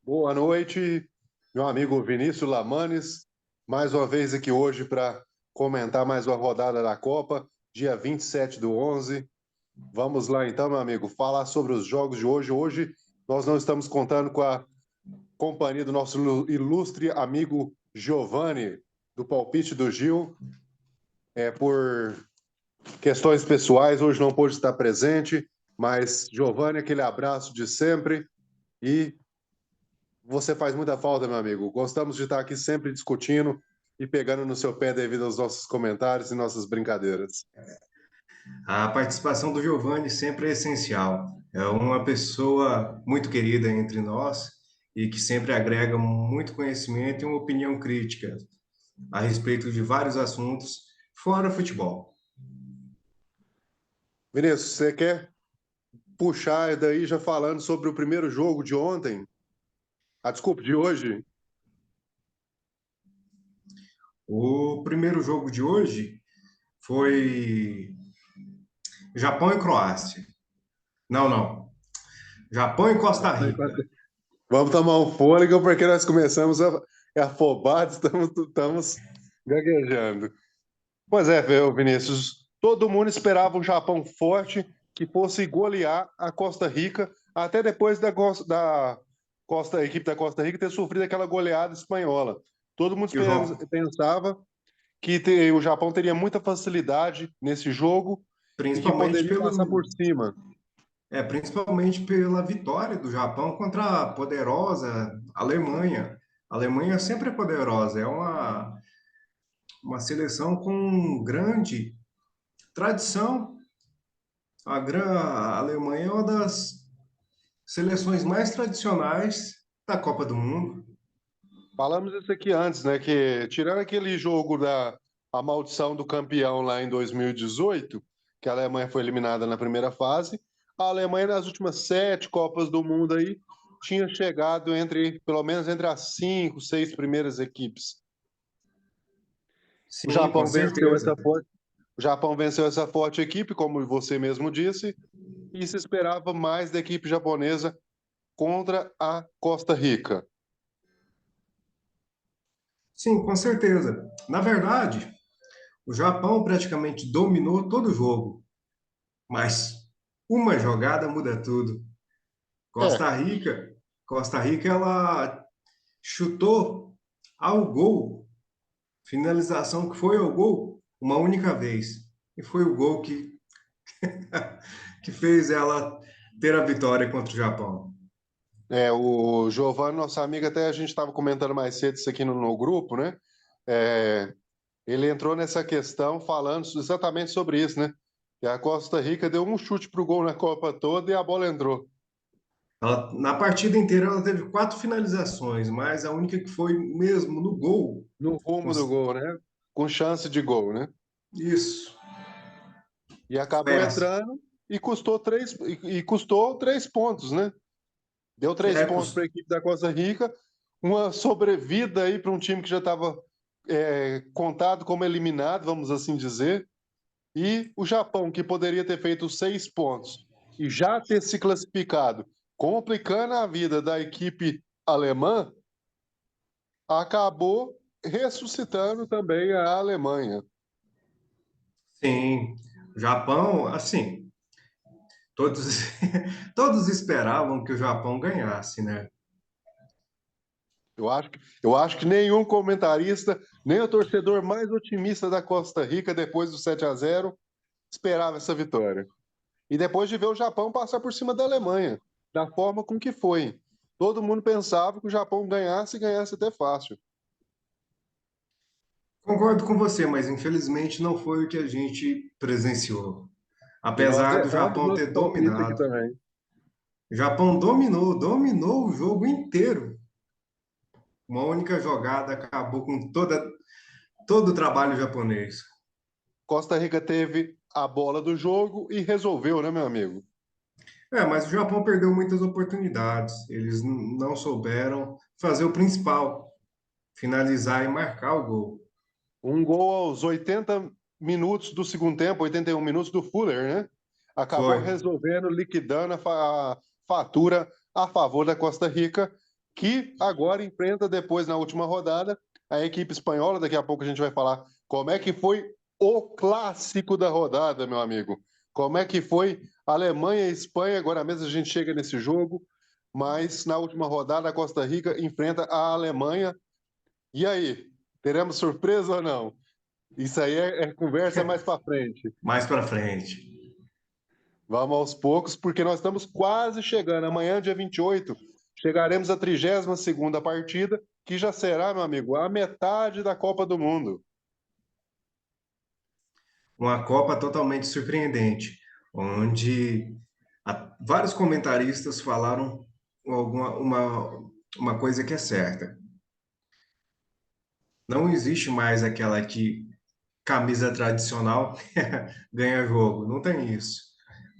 Boa noite, meu amigo Vinícius Lamanes, mais uma vez aqui hoje para comentar mais uma rodada da Copa, dia 27/11. Vamos lá então, meu amigo, falar sobre os jogos de hoje. Hoje nós não estamos contando com a companhia do nosso ilustre amigo Giovanni, do Palpite do Gil. Por questões pessoais, hoje não pôde estar presente, mas Giovanni, aquele abraço de sempre e você faz muita falta, meu amigo. Gostamos de estar aqui sempre discutindo e pegando no seu pé devido aos nossos comentários e nossas brincadeiras. A participação do Giovanni sempre é essencial. É uma pessoa muito querida entre nós e que sempre agrega muito conhecimento e uma opinião crítica a respeito de vários assuntos fora futebol. Vinícius, você quer puxar daí já falando sobre o primeiro jogo de ontem? Ah, desculpe, de hoje? O primeiro jogo de hoje foi Japão e Croácia. Não, não. Japão e Costa Rica. Vamos tomar um fôlego porque nós começamos afobados, estamos gaguejando. Pois é, Vinícius, todo mundo esperava um Japão forte que fosse golear a Costa Rica, até depois a equipe da Costa Rica ter sofrido aquela goleada espanhola. Todo mundo E o João, pensava que o Japão teria muita facilidade nesse jogo e que principalmente poderia passar pelo, por cima. principalmente pela vitória do Japão contra a poderosa Alemanha. A Alemanha sempre é poderosa, é uma seleção com grande tradição. A Alemanha é uma das seleções mais tradicionais da Copa do Mundo. Falamos isso aqui antes, né? Que tirando aquele jogo da a maldição do campeão lá em 2018, que a Alemanha foi eliminada na primeira fase, a Alemanha nas últimas 7 Copas do Mundo aí tinha chegado pelo menos entre as 5, 6 primeiras equipes. O Sim, com Japão venceu certeza. essa forte, o Japão venceu essa forte equipe, como você mesmo disse, e se esperava mais da equipe japonesa contra a Costa Rica. Sim, com certeza. Na verdade, o Japão praticamente dominou todo o jogo, mas uma jogada muda tudo. É, Costa Rica, Costa Rica, ela chutou ao gol, finalização que foi ao gol uma única vez. E foi o gol que fez ela ter a vitória contra o Japão. O Giovanni, nosso amigo, até a gente estava comentando mais cedo isso aqui no grupo, né? É, ele entrou nessa questão falando exatamente sobre isso, né? Que a Costa Rica deu um chute pro gol na Copa toda e a bola entrou. Na partida inteira ela teve 4 finalizações, mas a única que foi mesmo no gol. No rumo do gol, né? Com chance de gol, né? Isso. E Foi acabou essa. entrando e custou 3 pontos, né? Deu três É, pontos para a equipe da Costa Rica, uma sobrevida aí para um time que já estava contado como eliminado, vamos assim dizer. E o Japão, que poderia ter feito 6 pontos e já ter se classificado, complicando a vida da equipe alemã, acabou ressuscitando também a Alemanha. sim. O Japão, assim, todos, todos esperavam que o Japão ganhasse, né? Eu acho que nenhum comentarista, nem o torcedor mais otimista da Costa Rica, depois do 7-0, esperava essa vitória. E depois de ver o Japão passar por cima da Alemanha, da forma com que foi. Todo mundo pensava que o Japão ganhasse e ganhasse até fácil. Concordo com você, mas infelizmente não foi o que a gente presenciou. E nós Apesar do erramos Japão nosso ter palpite aqui dominado. também. O Japão dominou o jogo inteiro. Uma única jogada acabou com todo o trabalho japonês. Costa Rica teve a bola do jogo e resolveu, né, meu amigo? É, mas o Japão perdeu muitas oportunidades. Eles não souberam fazer o principal, finalizar e marcar o gol. Um gol aos 80 minutos do segundo tempo, 81 minutos do Fuller, né? Acabou Foi. resolvendo, liquidando a fatura a favor da Costa Rica, que agora enfrenta depois, na última rodada, a equipe espanhola. Daqui a pouco a gente vai falar como é que foi o clássico da rodada, meu amigo. Como é que foi Alemanha e Espanha. Agora mesmo a gente chega nesse jogo, mas na última rodada a Costa Rica enfrenta a Alemanha. E aí, teremos surpresa ou não? Isso aí é conversa mais para frente. Mais para frente. Vamos aos poucos, porque nós estamos quase chegando. Amanhã, dia 28, chegaremos à 32ª partida, que já será, meu amigo, a metade da Copa do Mundo. Uma Copa totalmente surpreendente, onde vários comentaristas falaram uma coisa que é certa. Não existe mais aquela que camisa tradicional ganha jogo. Não tem isso.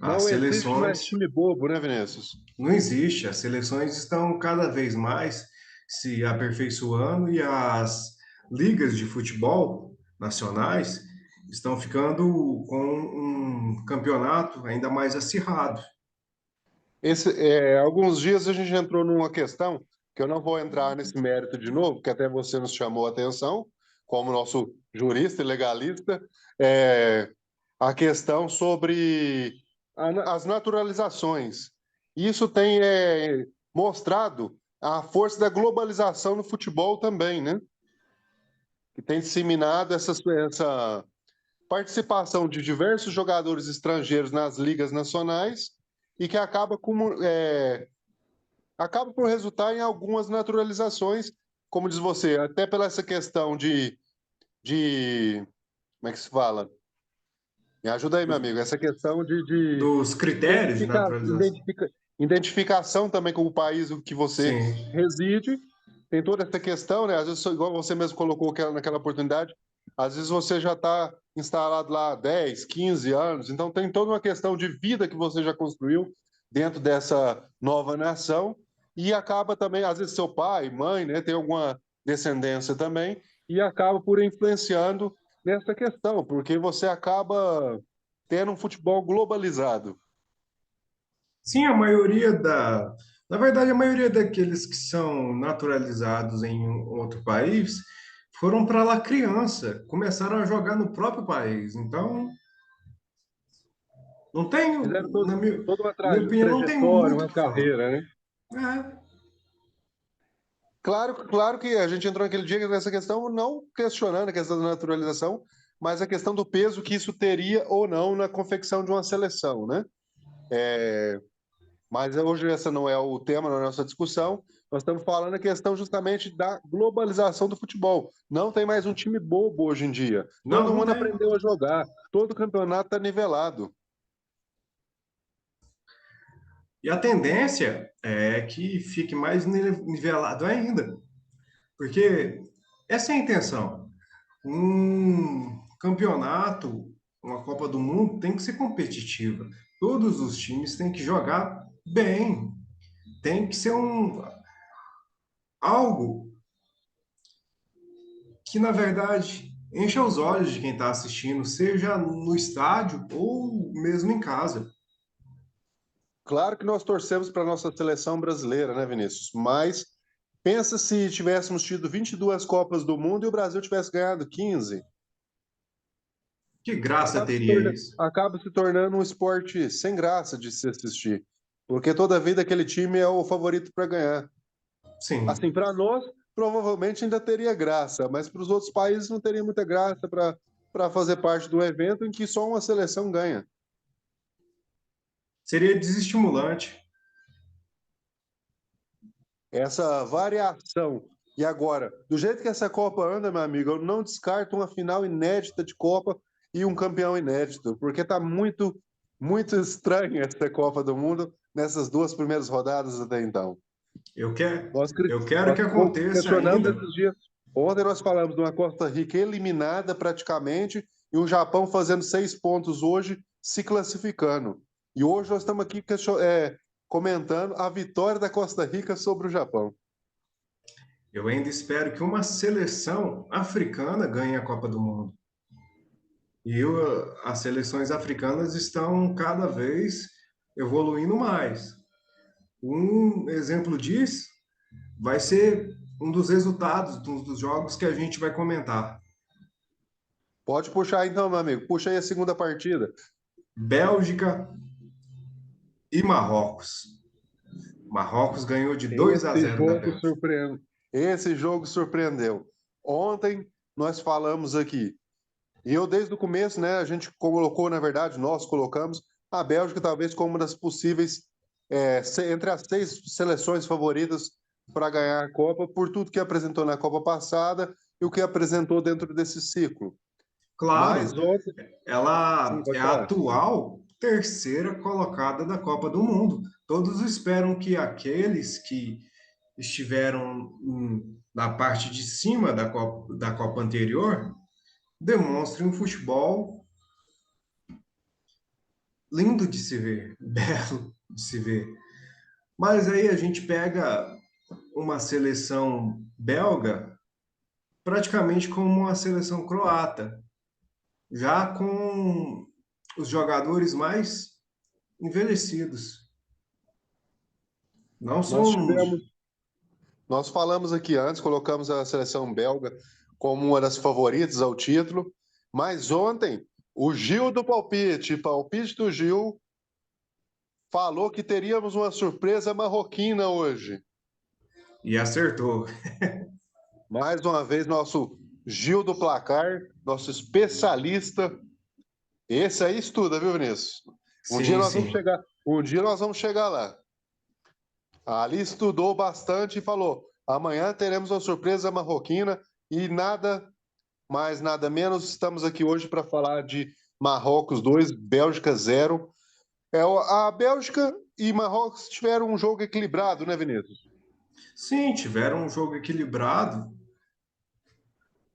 As Não existe mais seleções time bobo, né, Vinícius? não existe. As seleções estão cada vez mais se aperfeiçoando e as ligas de futebol nacionais estão ficando com um campeonato ainda mais acirrado. Alguns dias a gente entrou numa questão que eu não vou entrar nesse mérito de novo, que até você nos chamou a atenção, como nosso jurista e legalista, é, a questão sobre as naturalizações. Isso tem mostrado a força da globalização no futebol também, né? Que tem disseminado essa participação de diversos jogadores estrangeiros nas ligas nacionais e que acaba por resultar em algumas naturalizações, como diz você, até pela essa questão de como é que se fala? Me ajuda aí, meu amigo. Essa questão de Dos critérios de naturalização. identificação também com o país que você Sim. reside. Tem toda essa questão, né? Às vezes, igual você mesmo colocou naquela oportunidade, às vezes você já está instalado lá há 10, 15 anos, então tem toda uma questão de vida que você já construiu dentro dessa nova nação e acaba também, às vezes, seu pai, mãe, né, tem alguma descendência também e acaba por influenciando nessa questão, porque você acaba tendo um futebol globalizado. Sim, a maioria na verdade, a maioria daqueles que são naturalizados em um outro país foram para lá criança, começaram a jogar no próprio país. Então, não tem, Fizeram toda uma minha opinião, não tem trajetória, muito o uma que falar. carreira, né? É, Claro, claro que a gente entrou naquele dia nessa questão, não questionando a questão da naturalização, mas a questão do peso que isso teria ou não na confecção de uma seleção, né? Mas hoje essa não é o tema da nossa discussão. Nós estamos falando a questão justamente da globalização do futebol. Não tem mais um time bobo hoje em dia. não, Todo não mundo tem. aprendeu a jogar. Todo campeonato está nivelado. E a tendência é que fique mais nivelado ainda, porque essa é a intenção. Um campeonato, uma Copa do Mundo tem que ser competitiva. Todos os times têm que jogar bem. Tem que ser algo que, na verdade, encha os olhos de quem está assistindo, seja no estádio ou mesmo em casa. Claro que nós torcemos para a nossa seleção brasileira, né, Vinícius? Mas pensa se tivéssemos tido 22 Copas do Mundo e o Brasil tivesse ganhado 15. Que graça teria isso? Acaba se tornando um esporte sem graça de se assistir. Porque toda vida aquele time é o favorito para ganhar. Sim. Assim, para nós, provavelmente ainda teria graça, mas para os outros países não teria muita graça para fazer parte do evento em que só uma seleção ganha. Seria desestimulante. Essa variação. E agora, do jeito que essa Copa anda, meu amigo, eu não descarto uma final inédita de Copa e um campeão inédito, porque está muito, muito estranha essa Copa do Mundo nessas duas primeiras rodadas até então. Eu quero, Nós, eu quero nós que aconteça questionamos ainda. esses dias. Ontem nós falamos de uma Costa Rica eliminada praticamente e o Japão fazendo 6 pontos hoje, se classificando. E hoje nós estamos aqui comentando a vitória da Costa Rica sobre o Japão. Eu ainda espero que uma seleção africana ganhe a Copa do Mundo. E as seleções africanas estão cada vez evoluindo mais. Um exemplo disso vai ser um dos resultados dos jogos que a gente vai comentar. Pode puxar então, meu amigo. Puxa aí a segunda partida. Bélgica e Marrocos. Marrocos ganhou de 2-0 da Jogo Bélgica. surpreendeu. Esse jogo surpreendeu. Ontem nós falamos aqui, e eu desde o começo, né, a gente colocou, na verdade, nós colocamos a Bélgica talvez como uma das possíveis, entre as 6 seleções favoritas para ganhar a Copa, por tudo que apresentou na Copa passada e o que apresentou dentro desse ciclo. Mas Claro, ontem, sim, ela é pode a falar. atual terceira colocada da Copa do Mundo. Todos esperam que aqueles que estiveram na parte de cima da Copa anterior demonstrem um futebol lindo de se ver, belo de se ver. Mas aí a gente pega uma seleção belga praticamente como uma seleção croata, já com os jogadores mais envelhecidos. Não Nós são. tivemos, nós falamos aqui antes, colocamos a seleção belga como uma das favoritas ao título, mas ontem o Gil do palpite do Gil, falou que teríamos uma surpresa marroquina hoje. E acertou. Mais uma vez, nosso Gil do placar, nosso especialista. Esse aí estuda, viu, Vinícius? Um dia Sim, nós vamos sim. chegar, um dia nós vamos chegar lá. Ali estudou bastante e falou: amanhã teremos uma surpresa marroquina e nada mais, nada menos. Estamos aqui hoje para falar de Marrocos 2, Bélgica 0. A Bélgica e Marrocos tiveram um jogo equilibrado, né, Vinícius? Sim, tiveram um jogo equilibrado,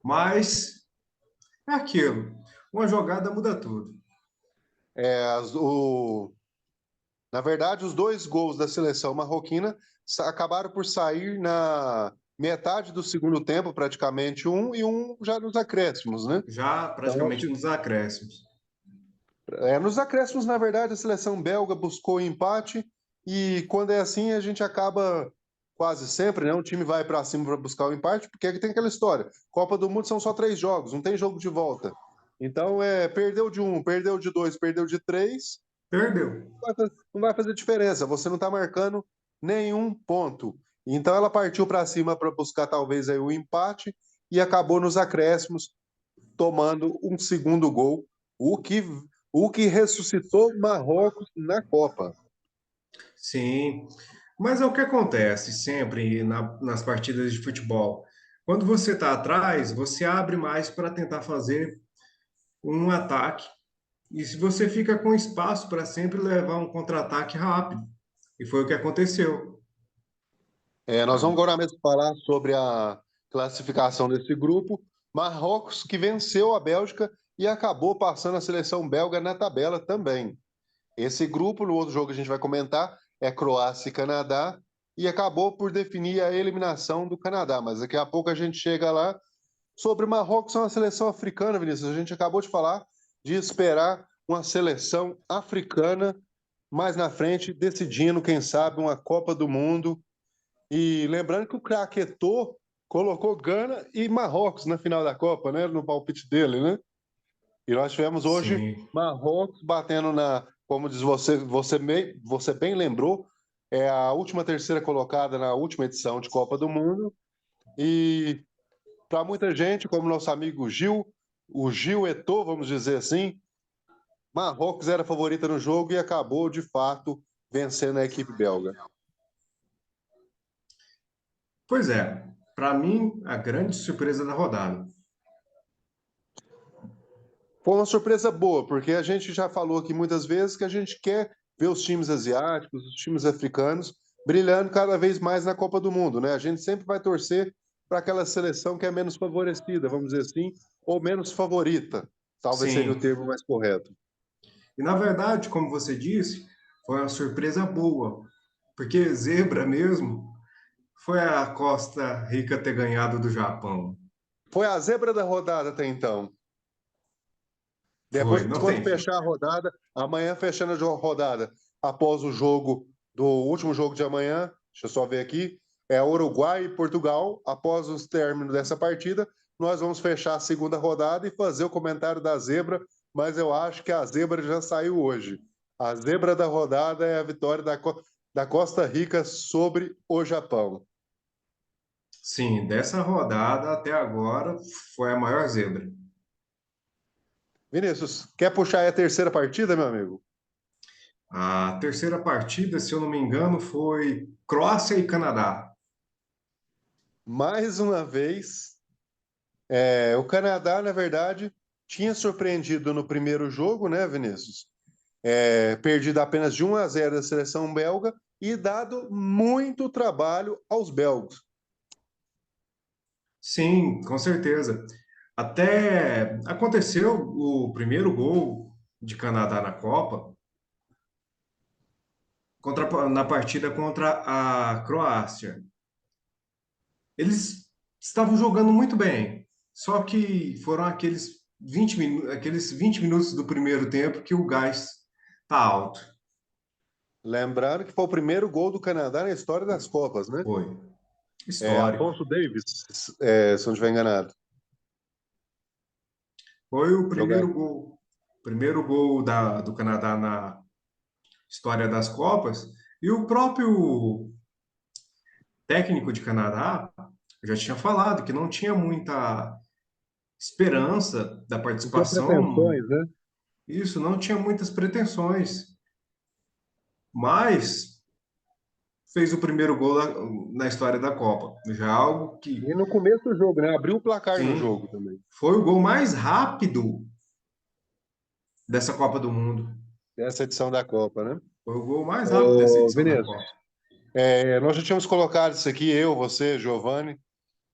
mas é aquilo. Uma jogada muda tudo. É, na verdade, os 2 gols da seleção marroquina acabaram por sair na metade do segundo tempo, praticamente um, e um já nos acréscimos, né? Já Então, praticamente nos acréscimos. nos acréscimos, na verdade, a seleção belga buscou o empate, e quando é assim, a gente acaba quase sempre, né? Um time vai para cima para buscar o empate, porque aqui tem aquela história: Copa do Mundo são só 3 jogos, não tem jogo de volta. Então, perdeu de um, perdeu de dois, perdeu de três, Perdeu. não vai fazer diferença, você não está marcando nenhum ponto. Então ela partiu para cima para buscar talvez aí o empate e acabou nos acréscimos tomando um segundo gol, o que, o que ressuscitou Marrocos na Copa. Sim. Mas é o que acontece sempre nas partidas de futebol. Quando você está atrás, você abre mais para tentar fazer um ataque. E se você fica com espaço para sempre levar um contra-ataque rápido. E foi o que aconteceu. Nós vamos agora mesmo falar sobre a classificação desse grupo. Marrocos que venceu a Bélgica e acabou passando a seleção belga na tabela também. Esse grupo, no outro jogo que a gente vai comentar, é Croácia e Canadá, e acabou por definir a eliminação do Canadá. Mas daqui a pouco a gente chega lá. Sobre Marrocos, é uma seleção africana, Vinícius. A gente acabou de falar de esperar uma seleção africana mais na frente, decidindo, quem sabe, uma Copa do Mundo. E lembrando que o craque Eto'o colocou Gana e Marrocos na final da Copa, né? No palpite dele, né? E nós tivemos hoje Sim. Marrocos batendo como diz você bem lembrou, é a última terceira colocada na última edição de Copa do Mundo. E para muita gente, como nosso amigo Gil, o Gil Eto'o, vamos dizer assim, Marrocos era favorita no jogo e acabou, de fato, vencendo a equipe belga. Pois é, para mim, a grande surpresa da rodada. Foi uma surpresa boa, porque a gente já falou aqui muitas vezes que a gente quer ver os times asiáticos, os times africanos brilhando cada vez mais na Copa do Mundo, né? A gente sempre vai torcer para aquela seleção que é menos favorecida, vamos dizer assim, ou menos favorita, talvez seja o Sim. termo mais correto. E na verdade, como você disse, foi uma surpresa boa, porque zebra mesmo foi a Costa Rica ter ganhado do Japão. Foi a zebra da rodada até então. Depois, Foi, não quando tem jeito. fechar a rodada, amanhã fechando a rodada, após o jogo do último jogo de amanhã, deixa eu só ver aqui, é Uruguai e Portugal. Após os términos dessa partida, nós vamos fechar a segunda rodada e fazer o comentário da zebra, mas eu acho que a zebra já saiu hoje. A zebra da rodada é a vitória da Costa Rica sobre o Japão. Sim, dessa rodada até agora foi a maior zebra. Vinícius, quer puxar aí a terceira partida, meu amigo? A terceira partida, se eu não me engano, foi Croácia e Canadá. Mais uma vez, o Canadá, na verdade, tinha surpreendido no primeiro jogo, né, Vinícius? Perdido apenas de 1-0 da seleção belga e dado muito trabalho aos belgas. Sim, com certeza. Até aconteceu o primeiro gol de Canadá na Copa na partida contra a Croácia. Eles estavam jogando muito bem, só que foram aqueles 20 minutos do primeiro tempo que o gás tá alto. Lembrando que foi o primeiro gol do Canadá na história das Copas, né? Foi histórico. Afonso Davis, se não estiver enganado. Foi o Jogar. primeiro gol do Canadá na história das Copas. E o próprio técnico de Canadá já tinha falado que não tinha muita esperança da Não tinha participação. pretensões, né? Isso, não tinha muitas pretensões. Mas fez o primeiro gol na história da Copa. Já algo que, E no começo do jogo, né? Abriu o placar no sim, jogo também. foi o gol mais rápido dessa Copa do Mundo. Dessa edição da Copa, né? Foi o gol mais rápido dessa Ô, edição da Copa. Vinícius, nós já tínhamos colocado isso aqui, eu, você, Giovanni.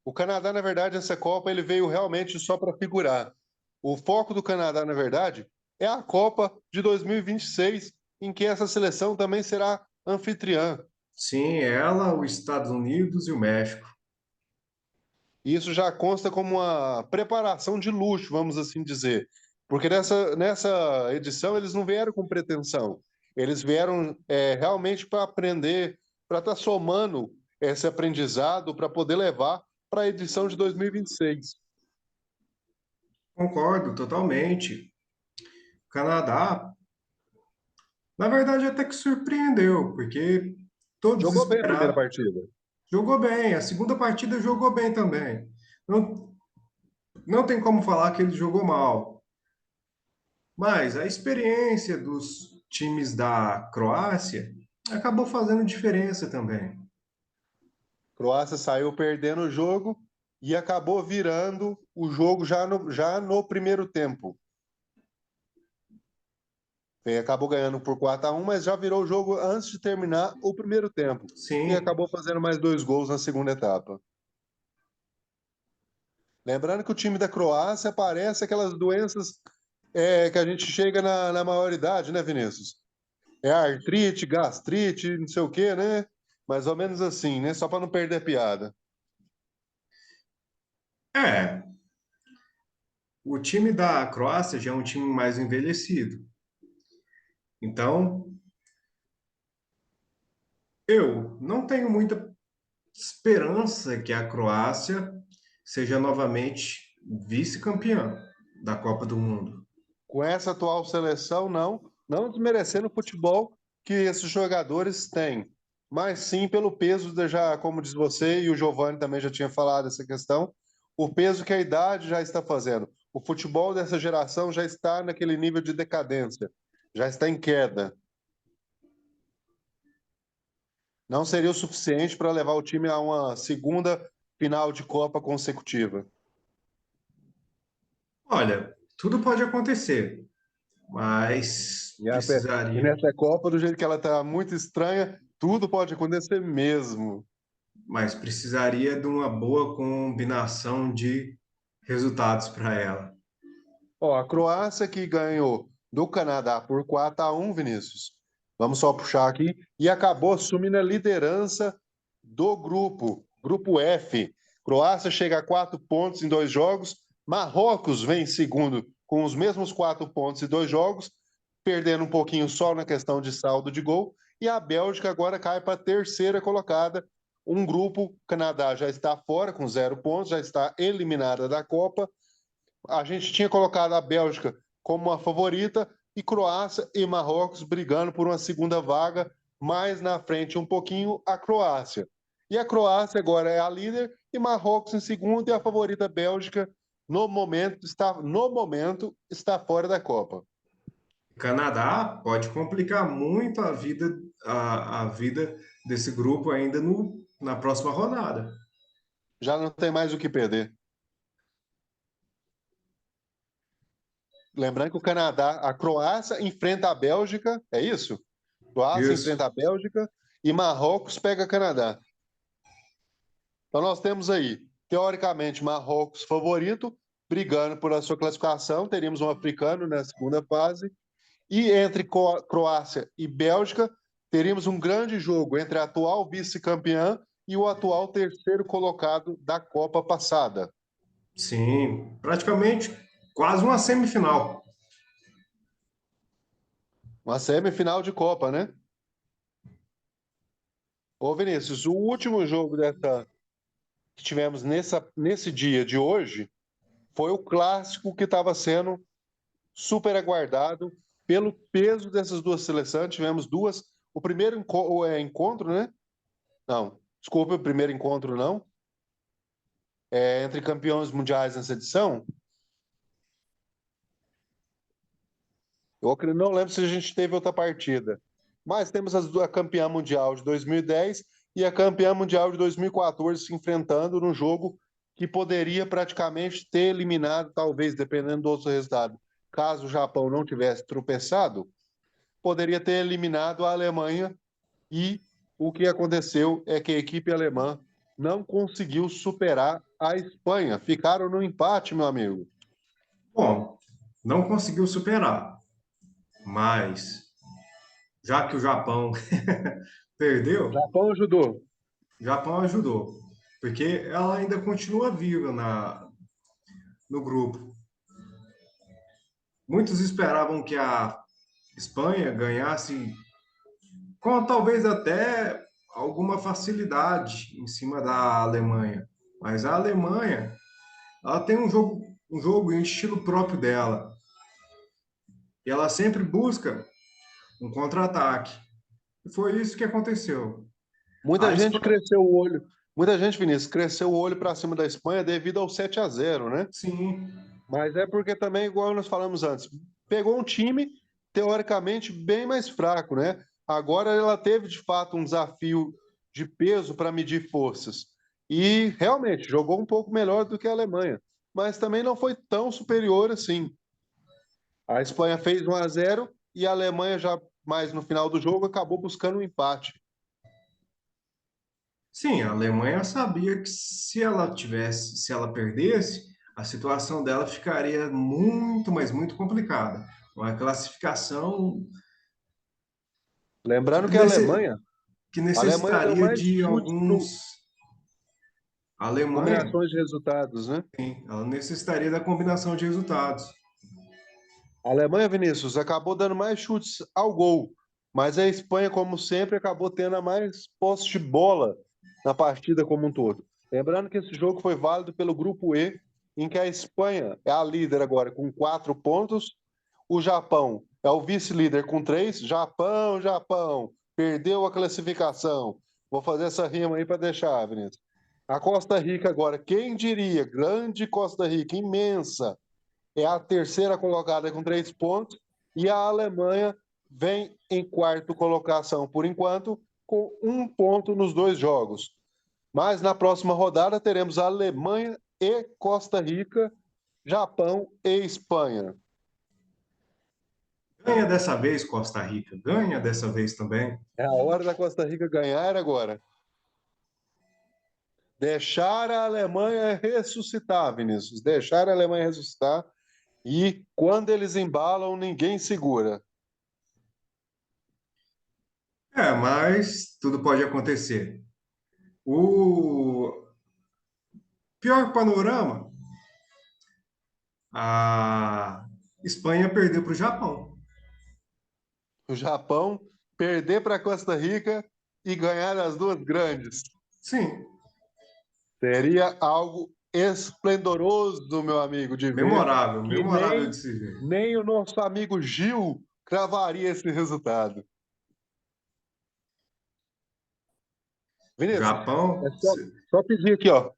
O Canadá, na verdade, essa Copa ele veio realmente só para figurar. O foco do Canadá, na verdade, é a Copa de 2026, em que essa seleção também será anfitriã. Sim, ela, os Estados Unidos e o México. E isso já consta como uma preparação de luxo, vamos assim dizer. Porque nessa edição eles não vieram com pretensão. Eles vieram realmente para aprender, para estar somando esse aprendizado para poder levar para a edição de 2026. Concordo totalmente. O Canadá, na verdade, até que surpreendeu, porque todos Jogou bem a primeira esperavam. partida. Jogou bem, a segunda partida jogou bem também. Não, não tem como falar que ele jogou mal. Mas a experiência dos times da Croácia acabou fazendo diferença também. Croácia saiu perdendo o jogo e acabou virando o jogo já no primeiro tempo. Acabou ganhando por 4-1, mas já virou o jogo antes de terminar o primeiro tempo. E Sim, acabou fazendo mais 2 gols na segunda etapa. Lembrando que o time da Croácia parece aquelas doenças que a gente chega na maioridade, né, Vinícius? É artrite, gastrite, não sei o quê, né? Mais ou menos assim, né? Só para não perder a piada. é. O time da Croácia já é um time mais envelhecido. Então, eu não tenho muita esperança que a Croácia seja novamente vice-campeã da Copa do Mundo. Com essa atual seleção, não desmerecendo o futebol que esses jogadores têm, mas sim pelo peso, já como diz você, e o Giovanni também já tinha falado essa questão, o peso que a idade já está fazendo. O futebol dessa geração já está naquele nível de decadência, já está em queda. Não seria o suficiente para levar o time a uma segunda final de Copa consecutiva. Olha, tudo pode acontecer, mas E precisaria, nessa Copa, do jeito que ela está muito estranha, tudo pode acontecer mesmo. de uma boa combinação de resultados para ela. Ó, a Croácia que ganhou do Canadá por 4-1, Vinícius. Vamos só puxar aqui. E acabou assumindo a liderança do grupo F. Croácia chega a 4 pontos em 2 jogos. Marrocos vem em segundo com os mesmos 4 pontos em 2 jogos, perdendo um pouquinho só na questão de saldo de gol. E a Bélgica agora cai para a terceira colocada um grupo, o Canadá já está fora com 0 pontos, já está eliminada da Copa. A gente tinha colocado a Bélgica como uma favorita e Croácia e Marrocos brigando por uma segunda vaga, mais na frente um pouquinho a Croácia. E a Croácia agora é a líder e Marrocos em segundo e a favorita Bélgica no momento está fora da Copa. Canadá pode complicar muito a vida desse grupo ainda na próxima rodada. Já não tem mais o que perder. Lembrando que o Canadá, a Croácia enfrenta a Bélgica, é isso? Croácia Isso. enfrenta a Bélgica e Marrocos pega Canadá. Então nós temos aí, teoricamente, Marrocos favorito, brigando por a sua classificação. Teríamos um africano na segunda fase. E entre Croácia e Bélgica, teríamos um grande jogo entre a atual vice-campeã e o atual terceiro colocado da Copa passada. Sim, praticamente quase uma semifinal. Uma semifinal de Copa, né? Ô, Vinícius, o último jogo que tivemos nesse dia de hoje foi o clássico que estava sendo super aguardado pelo peso dessas duas seleções. Tivemos duas. O primeiro encontro, né? Não, desculpa, o primeiro encontro não. Entre campeões mundiais nessa edição. Eu não lembro se a gente teve outra partida. Mas temos a campeã mundial de 2010 e a campeã mundial de 2014 se enfrentando num jogo que poderia praticamente ter eliminado, talvez, dependendo do outro resultado. Caso o Japão não tivesse tropeçado, poderia ter eliminado a Alemanha e o que aconteceu é que a equipe alemã não conseguiu superar a Espanha. Ficaram no empate, meu amigo. Bom, não conseguiu superar, mas já que o Japão O perdeu, Japão ajudou. o Japão ajudou, porque ela ainda continua viva no grupo. Muitos esperavam que a Espanha ganhasse com talvez até alguma facilidade em cima da Alemanha, mas a Alemanha ela tem um jogo em estilo próprio dela e ela sempre busca um contra-ataque. E foi isso que aconteceu. Muita A gente Espanha, cresceu o olho. Muita gente, Vinícius, cresceu o olho para cima da Espanha devido ao 7-0, né? sim, Mas é porque também, igual nós falamos antes, pegou um time teoricamente bem mais fraco, né? Agora ela teve de fato um desafio de peso para medir forças. E realmente jogou um pouco melhor do que a Alemanha, mas também não foi tão superior assim. A Espanha fez 1-0 e a Alemanha já mais no final do jogo acabou buscando um empate. sim, a Alemanha sabia que se ela perdesse, a situação dela ficaria muito, mas muito complicada. Uma classificação que, Lembrando que nesse, que a Alemanha deu necessitaria mais de chutes no alguns. A Alemanha, combinações de resultados, né? ela necessitaria da combinação de resultados. A Alemanha, Vinícius, acabou dando mais chutes ao gol, mas a Espanha, como sempre, acabou tendo a mais posse de bola na partida como um todo. Lembrando que esse jogo foi válido pelo grupo E, em que a Espanha é a líder agora com 4 pontos, o Japão é o vice-líder com 3. Japão, Japão, perdeu a classificação. Vou fazer essa rima aí para deixar, Vinícius. A Costa Rica agora, quem diria? Grande Costa Rica, imensa, é a terceira colocada com 3 pontos e a Alemanha vem em quarto colocação por enquanto, com 1 ponto nos 2 jogos. Mas na próxima rodada teremos a Alemanha e Costa Rica, Japão e Espanha. Ganha dessa vez, Costa Rica. Ganha dessa vez também. É a hora da Costa Rica ganhar agora. Deixar a Alemanha ressuscitar, Vinícius. Deixar a Alemanha ressuscitar. E quando eles embalam, ninguém segura. Mas tudo pode acontecer. O pior panorama, a Espanha perdeu para o Japão. O Japão perder para Costa Rica e ganhar as duas grandes. Sim, Seria algo esplendoroso, meu amigo, de ver, memorável, que memorável de se ver. nem o nosso amigo Gil cravaria esse resultado. Vinícius, Japão, é só pedir aqui, ó.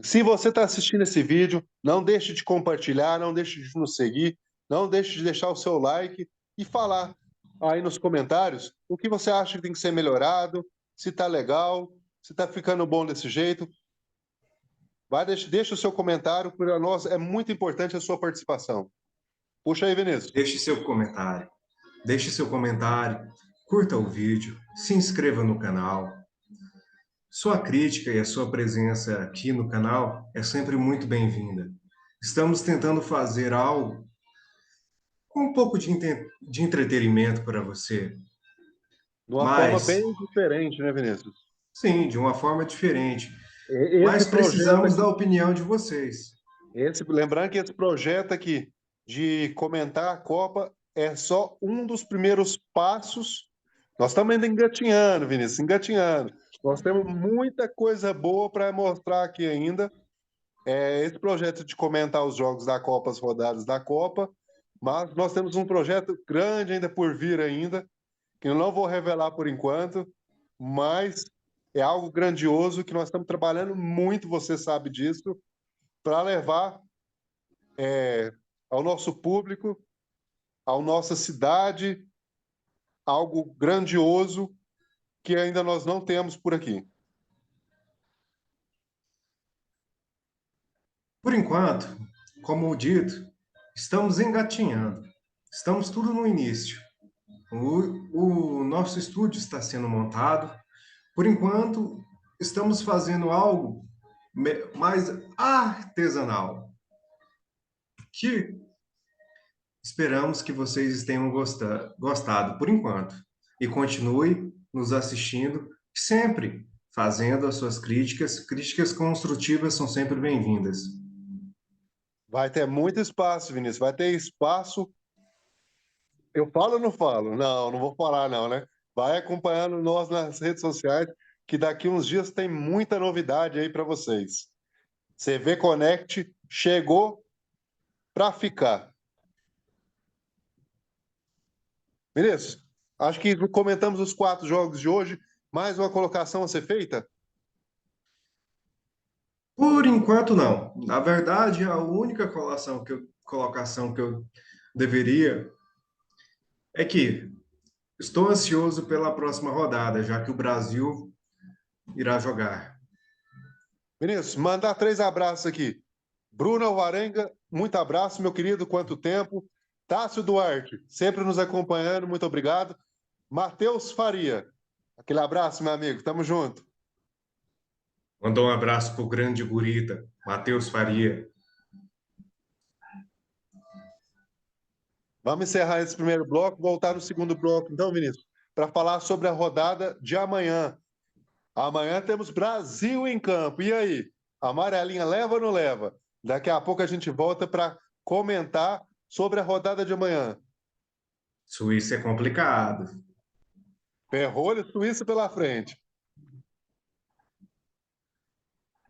Se você está assistindo esse vídeo, não deixe de compartilhar, não deixe de nos seguir, não deixe de deixar o seu like e falar aí nos comentários o que você acha que tem que ser melhorado, se está legal, se está ficando bom desse jeito. Deixa o seu comentário, para nós é muito importante a sua participação. Puxa aí, Vinícius. deixe seu comentário. Deixe seu comentário, curta o vídeo, se inscreva no canal. Sua crítica e a sua presença aqui no canal é sempre muito bem-vinda. Estamos tentando fazer algo com um pouco de entretenimento para você, De uma forma mas, bem diferente, né, Vinícius? sim, de uma forma diferente. Esse Mas projeto precisamos da aqui, opinião de vocês. lembrando que esse projeto aqui de comentar a Copa é só um dos primeiros passos. Nós estamos ainda engatinhando, Vinícius, engatinhando. Nós temos muita coisa boa para mostrar aqui ainda. Esse projeto de comentar os jogos da Copa, as rodadas da Copa, mas nós temos um projeto grande ainda por vir ainda, que eu não vou revelar por enquanto, mas é algo grandioso que nós estamos trabalhando muito, você sabe disso, para levar ao nosso público, à nossa cidade, algo grandioso que ainda nós não temos por aqui. Por enquanto, como dito, estamos engatinhando. Estamos tudo no início. O nosso estúdio está sendo montado. Por enquanto, estamos fazendo algo mais artesanal, que esperamos que vocês tenham gostado por enquanto. E continue nos assistindo, sempre fazendo as suas críticas. Críticas construtivas são sempre bem-vindas. Vai ter muito espaço, Vinícius, vai ter espaço. Eu falo ou não falo? Não, não vou falar não, né? Vai acompanhando nós nas redes sociais, que daqui uns dias tem muita novidade aí para vocês. CV Connect chegou para ficar. Beleza? Acho que comentamos os 4 jogos de hoje. Mais uma colocação a ser feita? Por enquanto, não. Na verdade, a única colocação que eu deveria é que estou ansioso pela próxima rodada, já que o Brasil irá jogar. Vinícius, mandar 3 abraços aqui. Bruno Alvarenga, muito abraço, meu querido, quanto tempo. Tássio Duarte, sempre nos acompanhando, muito obrigado. Matheus Faria, aquele abraço, meu amigo, tamo junto. Mandou um abraço para o grande gurita, Matheus Faria. Vamos encerrar esse primeiro bloco, voltar no segundo bloco, então, Vinícius, para falar sobre a rodada de amanhã. Amanhã temos Brasil em campo. E aí? A amarelinha leva ou não leva? Daqui a pouco a gente volta para comentar sobre a rodada de amanhã. Suíça é complicado. Ferrolho, Suíça pela frente.